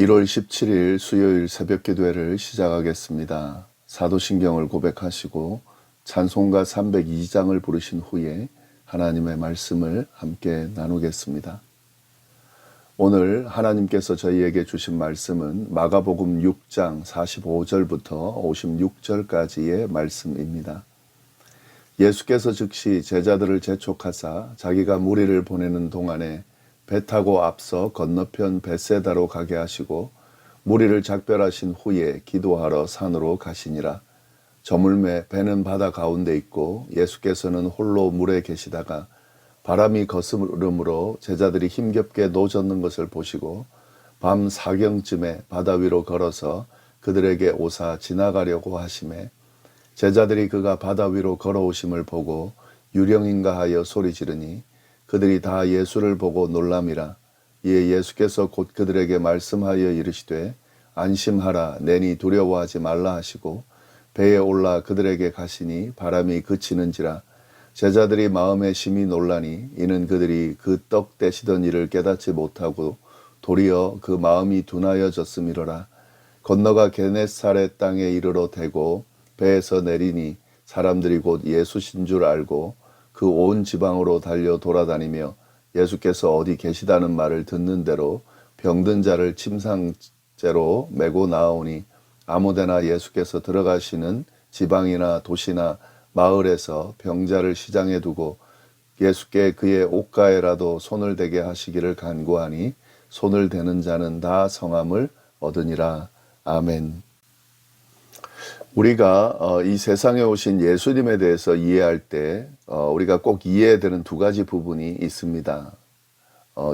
1월 17일 수요일 새벽 기도회를 시작하겠습니다. 사도신경을 고백하시고 찬송가 302장을 부르신 후에 하나님의 말씀을 함께 나누겠습니다. 오늘 하나님께서 저희에게 주신 말씀은 마가복음 6장 45절부터 56절까지의 말씀입니다. 예수께서 즉시 제자들을 재촉하사 자기가 무리를 보내는 동안에 배 타고 앞서 건너편 벳세다로 가게 하시고 무리를 작별하신 후에 기도하러 산으로 가시니라. 저물매 배는 바다 가운데 있고 예수께서는 홀로 물에 계시다가 바람이 거스름으로 제자들이 힘겹게 노젓는 것을 보시고 밤 사경쯤에 바다 위로 걸어서 그들에게 오사 지나가려고 하시매 제자들이 그가 바다 위로 걸어오심을 보고 유령인가 하여 소리 지르니 그들이 다 예수를 보고 놀람이라. 이에 예수께서 곧 그들에게 말씀하여 이르시되 안심하라 내니 두려워하지 말라 하시고 배에 올라 그들에게 가시니 바람이 그치는지라. 제자들이 마음에 심히 놀라니 이는 그들이 그 떡 떼시던 일을 깨닫지 못하고 도리어 그 마음이 둔하여졌음이로라. 건너가 게네사렛 땅에 이르러 대고 배에서 내리니 사람들이 곧 예수신 줄 알고 그 온 지방으로 달려 돌아다니며 예수께서 어디 계시다는 말을 듣는 대로 병든 자를 침상째로 메고 나오니 아무데나 예수께서 들어가시는 지방이나 도시나 마을에서 병자를 시장에 두고 예수께 그의 옷가에라도 손을 대게 하시기를 간구하니 손을 대는 자는 다 성함을 얻으니라. 아멘. 우리가 이 세상에 오신 예수님에 대해서 이해할 때 우리가 꼭 이해해야 되는 두 가지 부분이 있습니다.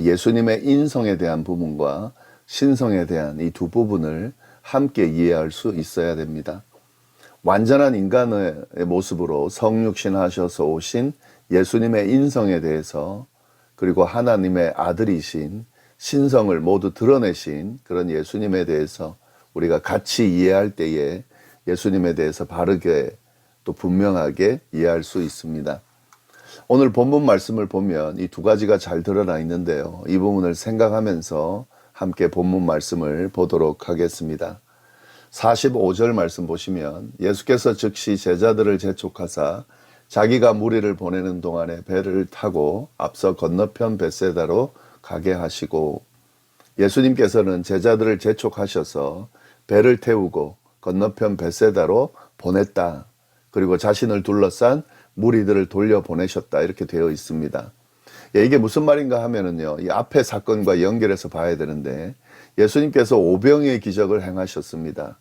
예수님의 인성에 대한 부분과 신성에 대한 이 두 부분을 함께 이해할 수 있어야 됩니다. 완전한 인간의 모습으로 성육신하셔서 오신 예수님의 인성에 대해서 그리고 하나님의 아들이신 신성을 모두 드러내신 그런 예수님에 대해서 우리가 같이 이해할 때에 예수님에 대해서 바르게 또 분명하게 이해할 수 있습니다. 오늘 본문 말씀을 보면 이 두 가지가 잘 드러나 있는데요. 이 부분을 생각하면서 함께 본문 말씀을 보도록 하겠습니다. 45절 말씀 보시면 예수께서 즉시 제자들을 재촉하사 자기가 무리를 보내는 동안에 배를 타고 앞서 건너편 벳세다로 가게 하시고 예수님께서는 제자들을 재촉하셔서 배를 태우고 건너편 벳세다로 보냈다. 그리고 자신을 둘러싼 무리들을 돌려보내셨다. 이렇게 되어 있습니다. 이게 무슨 말인가 하면은요, 이 앞의 사건과 연결해서 봐야 되는데 예수님께서 오병이의 기적을 행하셨습니다.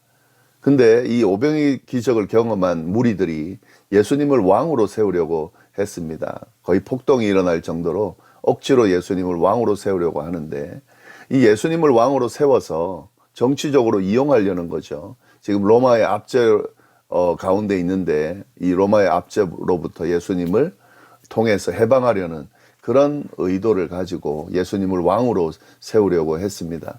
근데 이 오병이의 기적을 경험한 무리들이 예수님을 왕으로 세우려고 했습니다. 거의 폭동이 일어날 정도로 억지로 예수님을 왕으로 세우려고 하는데 이 예수님을 왕으로 세워서 정치적으로 이용하려는 거죠. 지금 로마의 압제 가운데 있는데 이 로마의 압제로부터 예수님을 통해서 해방하려는 그런 의도를 가지고 예수님을 왕으로 세우려고 했습니다.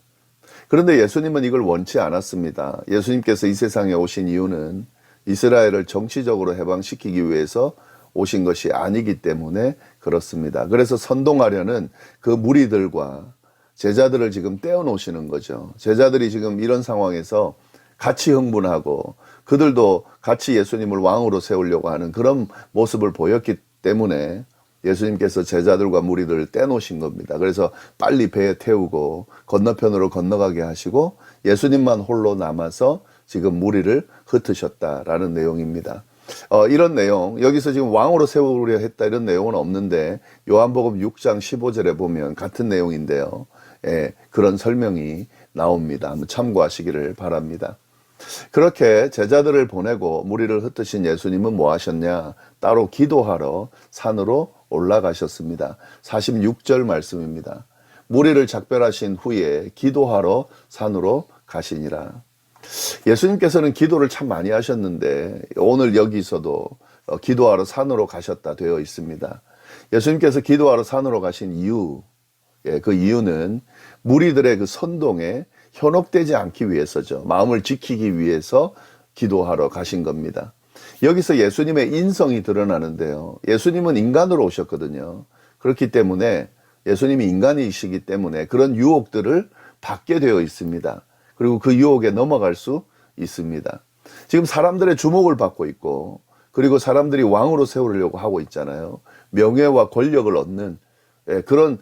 그런데 예수님은 이걸 원치 않았습니다. 예수님께서 이 세상에 오신 이유는 이스라엘을 정치적으로 해방시키기 위해서 오신 것이 아니기 때문에 그렇습니다. 그래서 선동하려는 그 무리들과 제자들을 지금 떼어놓으시는 거죠. 제자들이 지금 이런 상황에서 같이 흥분하고 그들도 같이 예수님을 왕으로 세우려고 하는 그런 모습을 보였기 때문에 예수님께서 제자들과 무리들을 떼놓으신 겁니다. 그래서 빨리 배에 태우고 건너편으로 건너가게 하시고 예수님만 홀로 남아서 지금 무리를 흩으셨다라는 내용입니다. 이런 내용, 여기서 지금 왕으로 세우려 했다 이런 내용은 없는데 요한복음 6장 15절에 보면 같은 내용인데요. 그런 설명이 나옵니다. 한번 참고하시기를 바랍니다. 그렇게 제자들을 보내고 무리를 흩으신 예수님은 뭐 하셨냐? 따로 기도하러 산으로 올라가셨습니다. 46절 말씀입니다. 무리를 작별하신 후에 기도하러 산으로 가시니라. 예수님께서는 기도를 참 많이 하셨는데 오늘 여기서도 기도하러 산으로 가셨다 되어 있습니다. 예수님께서 기도하러 산으로 가신 이유, 그 이유는 무리들의 그 선동에 현혹되지 않기 위해서죠. 마음을 지키기 위해서 기도하러 가신 겁니다. 여기서 예수님의 인성이 드러나는데요. 예수님은 인간으로 오셨거든요. 그렇기 때문에 예수님이 인간이시기 때문에 그런 유혹들을 받게 되어 있습니다. 그리고 그 유혹에 넘어갈 수 있습니다. 지금 사람들의 주목을 받고 있고, 그리고 사람들이 왕으로 세우려고 하고 있잖아요. 명예와 권력을 얻는 그런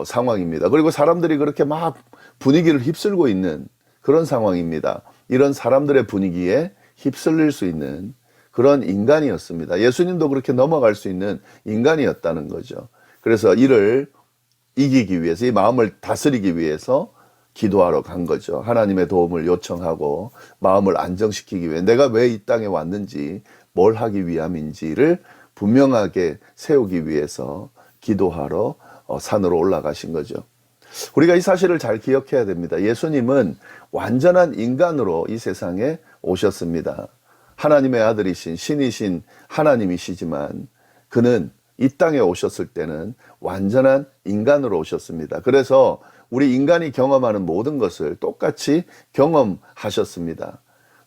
상황입니다. 그리고 사람들이 그렇게 막 분위기를 휩쓸고 있는 그런 상황입니다. 이런 사람들의 분위기에 휩쓸릴 수 있는 그런 인간이었습니다. 예수님도 그렇게 넘어갈 수 있는 인간이었다는 거죠. 그래서 이를 이기기 위해서, 이 마음을 다스리기 위해서 기도하러 간 거죠. 하나님의 도움을 요청하고 마음을 안정시키기 위해, 내가 왜 이 땅에 왔는지, 뭘 하기 위함인지를 분명하게 세우기 위해서 기도하러 산으로 올라가신 거죠. 우리가 이 사실을 잘 기억해야 됩니다. 예수님은 완전한 인간으로 이 세상에 오셨습니다. 하나님의 아들이신, 신이신 하나님이시지만 그는 이 땅에 오셨을 때는 완전한 인간으로 오셨습니다. 그래서 우리 인간이 경험하는 모든 것을 똑같이 경험하셨습니다.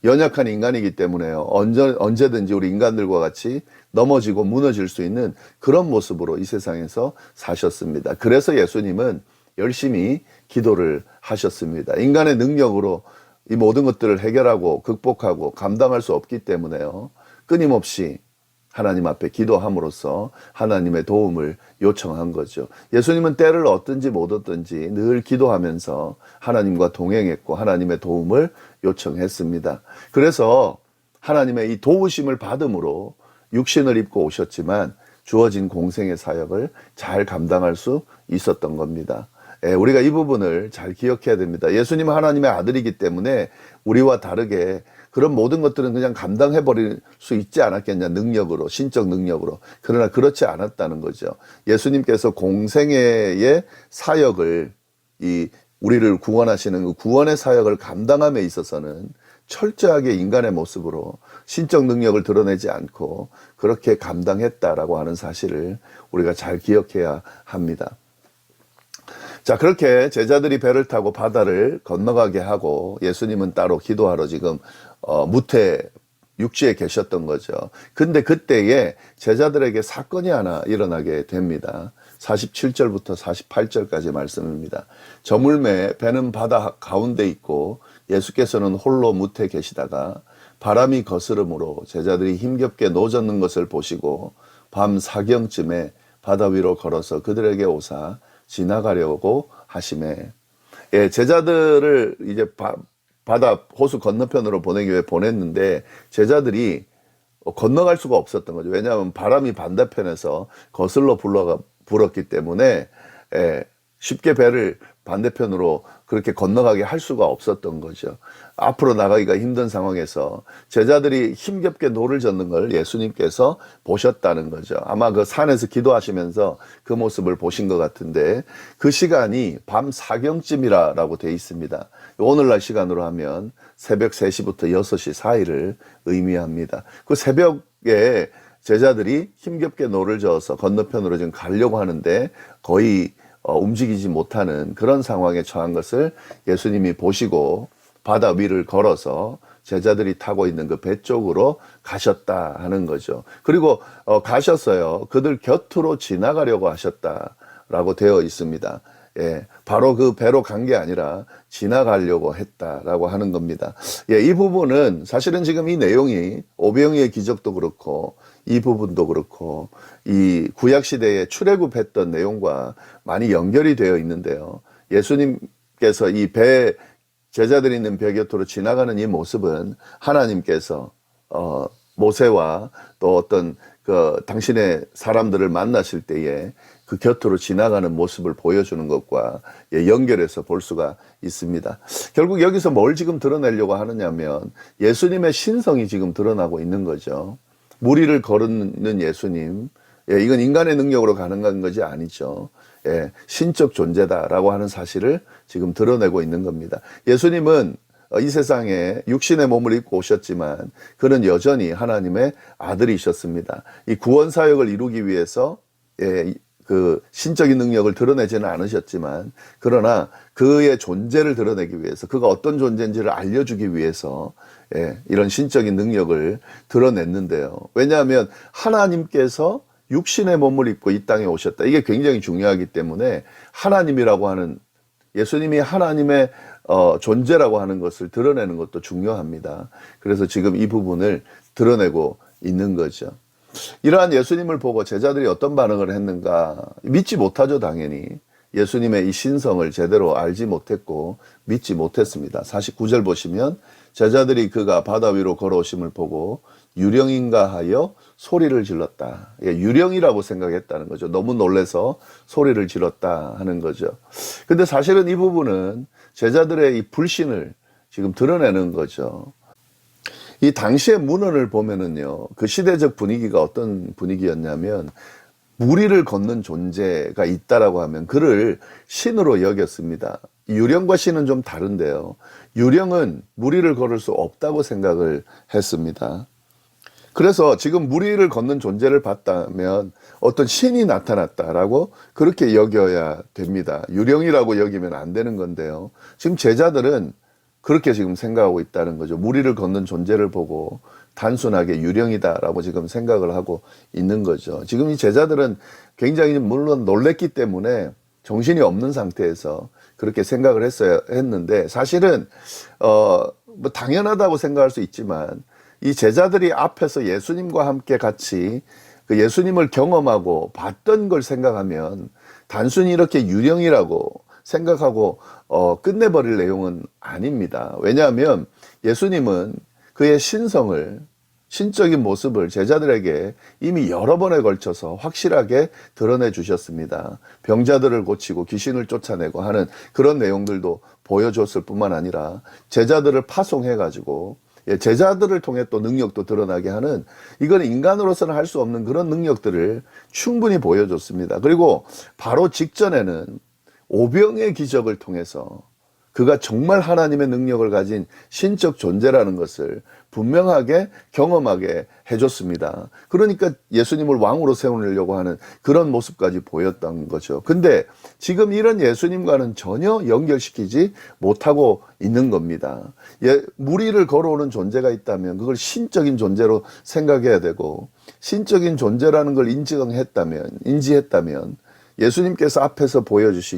연약한 인간이기 때문에요. 언제든지 우리 인간들과 같이 넘어지고 무너질 수 있는 그런 모습으로 이 세상에서 사셨습니다. 그래서 예수님은 열심히 기도를 하셨습니다. 인간의 능력으로 이 모든 것들을 해결하고 극복하고 감당할 수 없기 때문에요. 끊임없이 하나님 앞에 기도함으로써 하나님의 도움을 요청한 거죠. 예수님은 때를 얻든지 못 얻든지 늘 기도하면서 하나님과 동행했고 하나님의 도움을 요청했습니다. 그래서 하나님의 이 도우심을 받음으로 육신을 입고 오셨지만 주어진 공생의 사역을 잘 감당할 수 있었던 겁니다. 우리가 이 부분을 잘 기억해야 됩니다. 예수님은 하나님의 아들이기 때문에 우리와 다르게 그런 모든 것들은 그냥 감당해버릴 수 있지 않았겠냐, 능력으로, 신적 능력으로. 그러나 그렇지 않았다는 거죠. 예수님께서 공생애의 사역을, 우리를 구원하시는 그 구원의 사역을 감당함에 있어서는 철저하게 인간의 모습으로 신적 능력을 드러내지 않고 그렇게 감당했다라고 하는 사실을 우리가 잘 기억해야 합니다. 자, 그렇게 제자들이 배를 타고 바다를 건너가게 하고 예수님은 따로 기도하러 지금 무태 육지에 계셨던 거죠. 근데 그때에 제자들에게 사건이 하나 일어나게 됩니다. 47절부터 48절까지 말씀입니다. 저물매 배는 바다 가운데 있고 예수께서는 홀로 무태 계시다가 바람이 거스름으로 제자들이 힘겹게 노젓는 것을 보시고 밤 사경쯤에 바다 위로 걸어서 그들에게 오사 지나가려고 하시매, 제자들을 이제 바다 호수 건너편으로 보내기 위해 보냈는데 제자들이 건너갈 수가 없었던 거죠. 왜냐하면 바람이 반대편에서 거슬러 불었기 때문에 쉽게 배를 반대편으로 그렇게 건너가게 할 수가 없었던 거죠. 앞으로 나가기가 힘든 상황에서 제자들이 힘겹게 노를 젓는 걸 예수님께서 보셨다는 거죠. 아마 그 산에서 기도하시면서 그 모습을 보신 것 같은데 그 시간이 밤 사경쯤이라고 되어 있습니다. 오늘날 시간으로 하면 새벽 3시부터 6시 사이를 의미합니다. 그 새벽에 제자들이 힘겹게 노를 저어서 건너편으로 지금 가려고 하는데 거의 움직이지 못하는 그런 상황에 처한 것을 예수님이 보시고 바다 위를 걸어서 제자들이 타고 있는 그 배 쪽으로 가셨다 하는 거죠. 그리고 가셨어요. 그들 곁으로 지나가려고 하셨다라고 되어 있습니다. 바로 그 배로 간 게 아니라 지나가려고 했다라고 하는 겁니다. 이 부분은 사실은 지금 이 내용이 오병이의 기적도 그렇고 이 부분도 그렇고 이 구약시대에 출애굽했던 내용과 많이 연결이 되어 있는데요. 예수님께서 이 배, 제자들이 있는 배 곁으로 지나가는 이 모습은 하나님께서 모세와 또 어떤 당신의 사람들을 만나실 때에 그 곁으로 지나가는 모습을 보여주는 것과 연결해서 볼 수가 있습니다. 결국 여기서 뭘 지금 드러내려고 하느냐면 예수님의 신성이 지금 드러나고 있는 거죠. 무리를 거르는 예수님, 이건 인간의 능력으로 가능한 것이 아니죠. 신적 존재다라고 하는 사실을 지금 드러내고 있는 겁니다. 예수님은 이 세상에 육신의 몸을 입고 오셨지만 그는 여전히 하나님의 아들이셨습니다. 이 구원 사역을 이루기 위해서 그 신적인 능력을 드러내지는 않으셨지만 그러나 그의 존재를 드러내기 위해서 그가 어떤 존재인지를 알려주기 위해서 이런 신적인 능력을 드러냈는데요. 왜냐하면 하나님께서 육신의 몸을 입고 이 땅에 오셨다. 이게 굉장히 중요하기 때문에 하나님이라고 하는 예수님이 하나님의 존재라고 하는 것을 드러내는 것도 중요합니다. 그래서 지금 이 부분을 드러내고 있는 거죠. 이러한 예수님을 보고 제자들이 어떤 반응을 했는가? 믿지 못하죠, 당연히. 예수님의 이 신성을 제대로 알지 못했고 믿지 못했습니다. 49절 보시면 제자들이 그가 바다 위로 걸어오심을 보고 유령인가 하여 소리를 질렀다. 유령이라고 생각했다는 거죠. 너무 놀라서 소리를 질렀다 하는 거죠. 근데 사실은 이 부분은 제자들의 이 불신을 지금 드러내는 거죠. 이 당시의 문헌을 보면은요, 그 시대적 분위기가 어떤 분위기였냐면 무리를 걷는 존재가 있다라고 하면 그를 신으로 여겼습니다. 유령과 신은 좀 다른데요. 유령은 무리를 걸을 수 없다고 생각을 했습니다. 그래서 지금 무리를 걷는 존재를 봤다면 어떤 신이 나타났다라고 그렇게 여겨야 됩니다. 유령이라고 여기면 안 되는 건데요. 지금 제자들은 그렇게 지금 생각하고 있다는 거죠. 무리를 걷는 존재를 보고 단순하게 유령이다라고 지금 생각을 하고 있는 거죠. 지금 이 제자들은 굉장히 물론 놀랬기 때문에 정신이 없는 상태에서 그렇게 생각을 했는데 사실은 뭐 당연하다고 생각할 수 있지만 이 제자들이 앞에서 예수님과 함께 같이 그 예수님을 경험하고 봤던 걸 생각하면 단순히 이렇게 유령이라고 생각하고 끝내버릴 내용은 아닙니다. 왜냐하면 예수님은 그의 신적인 모습을 제자들에게 이미 여러 번에 걸쳐서 확실하게 드러내 주셨습니다. 병자들을 고치고 귀신을 쫓아내고 하는 그런 내용들도 보여줬을 뿐만 아니라 제자들을 파송해가지고 제자들을 통해 또 능력도 드러나게 하는, 이건 인간으로서는 할 수 없는 그런 능력들을 충분히 보여줬습니다. 그리고 바로 직전에는 오병의 기적을 통해서 그가 정말 하나님의 능력을 가진 신적 존재라는 것을 분명하게 경험하게 해줬습니다. 그러니까 예수님을 왕으로 세우려고 하는 그런 모습까지 보였던 거죠. 근데 지금 이런 예수님과는 전혀 연결시키지 못하고 있는 겁니다. 무리를 걸어오는 존재가 있다면 그걸 신적인 존재로 생각해야 되고, 신적인 존재라는 걸 인지했다면 예수님께서 앞에서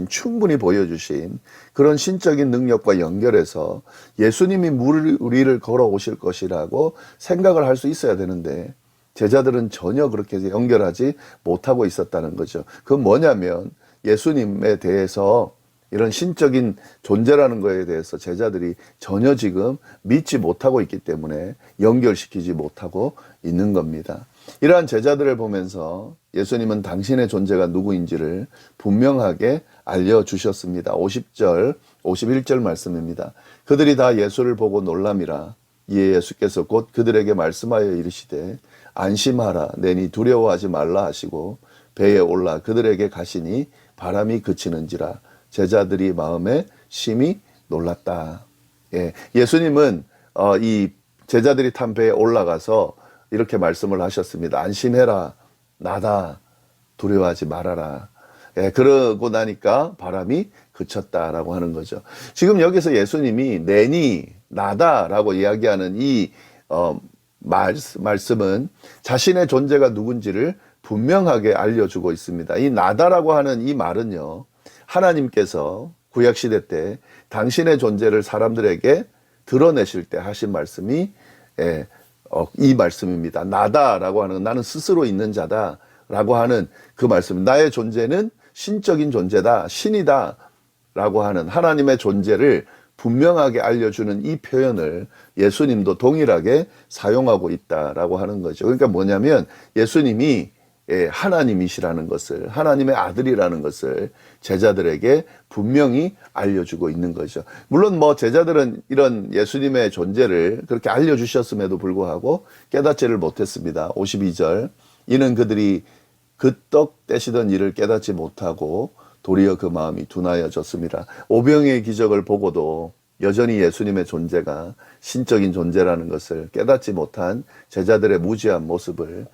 충분히 보여주신 그런 신적인 능력과 연결해서 예수님이 무리를 걸어오실 것이라고 생각을 할 수 있어야 되는데 제자들은 전혀 그렇게 연결하지 못하고 있었다는 거죠. 그건 뭐냐면 예수님에 대해서 이런 신적인 존재라는 거에 대해서 제자들이 전혀 지금 믿지 못하고 있기 때문에 연결시키지 못하고 있는 겁니다. 이러한 제자들을 보면서 예수님은 당신의 존재가 누구인지를 분명하게 알려주셨습니다. 50절, 51절 말씀입니다. 그들이 다 예수를 보고 놀람이라. 이에 예수께서 곧 그들에게 말씀하여 이르시되 안심하라, 내니 두려워하지 말라 하시고 배에 올라 그들에게 가시니 바람이 그치는지라. 제자들이 마음에 심히 놀랐다. 예수님은 이 제자들이 탄 배에 올라가서 이렇게 말씀을 하셨습니다. 안심해라, 나다, 두려워하지 말아라. 그러고 나니까 바람이 그쳤다라고 하는 거죠. 지금 여기서 예수님이 내니, 나다라고 이야기하는 이 말씀은 자신의 존재가 누군지를 분명하게 알려주고 있습니다. 이 나다라고 하는 이 말은요, 하나님께서 구약시대 때 당신의 존재를 사람들에게 드러내실 때 하신 말씀이 이 말씀입니다. 나다라고 하는, 나는 스스로 있는 자다라고 하는 그 말씀, 나의 존재는 신적인 존재다, 신이다 라고 하는 하나님의 존재를 분명하게 알려주는 이 표현을 예수님도 동일하게 사용하고 있다라고 하는 거죠. 그러니까 뭐냐면 예수님이 하나님이시라는 것을, 하나님의 아들이라는 것을 제자들에게 분명히 알려주고 있는 거죠. 물론 뭐 제자들은 이런 예수님의 존재를 그렇게 알려주셨음에도 불구하고 깨닫지를 못했습니다. 52절, 이는 그들이 그 떡 떼시던 일을 깨닫지 못하고 도리어 그 마음이 둔하여졌습니다. 오병의 기적을 보고도 여전히 예수님의 존재가 신적인 존재라는 것을 깨닫지 못한 제자들의 무지한 모습을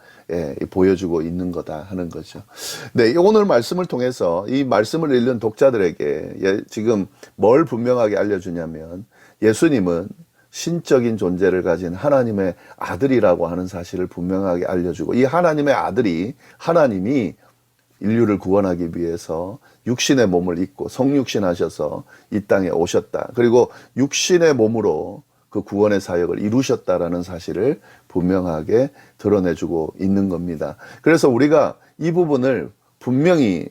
보여주고 있는 거다 하는 거죠. 네, 오늘 말씀을 통해서 이 말씀을 읽는 독자들에게 지금 뭘 분명하게 알려주냐면 예수님은 신적인 존재를 가진 하나님의 아들이라고 하는 사실을 분명하게 알려주고, 이 하나님의 아들이, 하나님이 인류를 구원하기 위해서 육신의 몸을 입고 성육신 하셔서 이 땅에 오셨다. 그리고 육신의 몸으로 그 구원의 사역을 이루셨다라는 사실을 분명하게 드러내주고 있는 겁니다. 그래서 우리가 이 부분을 분명히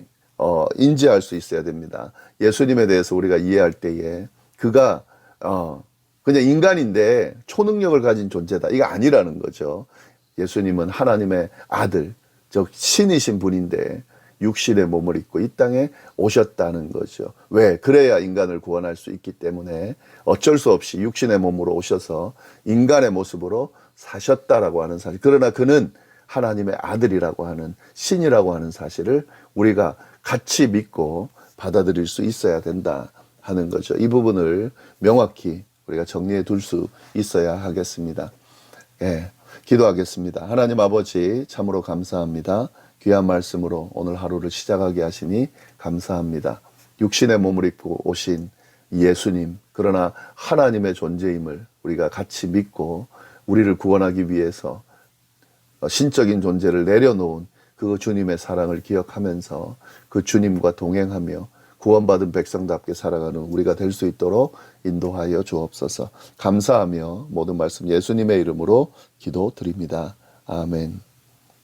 인지할 수 있어야 됩니다. 예수님에 대해서 우리가 이해할 때에 그가 그냥 인간인데 초능력을 가진 존재다. 이거 아니라는 거죠. 예수님은 하나님의 아들, 즉 신이신 분인데 육신의 몸을 입고 이 땅에 오셨다는 거죠. 왜? 그래야 인간을 구원할 수 있기 때문에 어쩔 수 없이 육신의 몸으로 오셔서 인간의 모습으로 사셨다라고 하는 사실. 그러나 그는 하나님의 아들이라고 하는 신이라고 하는 사실을 우리가 같이 믿고 받아들일 수 있어야 된다 하는 거죠. 이 부분을 명확히 우리가 정리해 둘 수 있어야 하겠습니다. 예, 기도하겠습니다. 하나님 아버지 참으로 감사합니다. 귀한 말씀으로 오늘 하루를 시작하게 하시니 감사합니다. 육신의 몸을 입고 오신 예수님, 그러나 하나님의 존재임을 우리가 같이 믿고 우리를 구원하기 위해서 신적인 존재를 내려놓은 그 주님의 사랑을 기억하면서 그 주님과 동행하며 구원받은 백성답게 살아가는 우리가 될 수 있도록 인도하여 주옵소서. 감사하며 모든 말씀 예수님의 이름으로 기도드립니다. 아멘.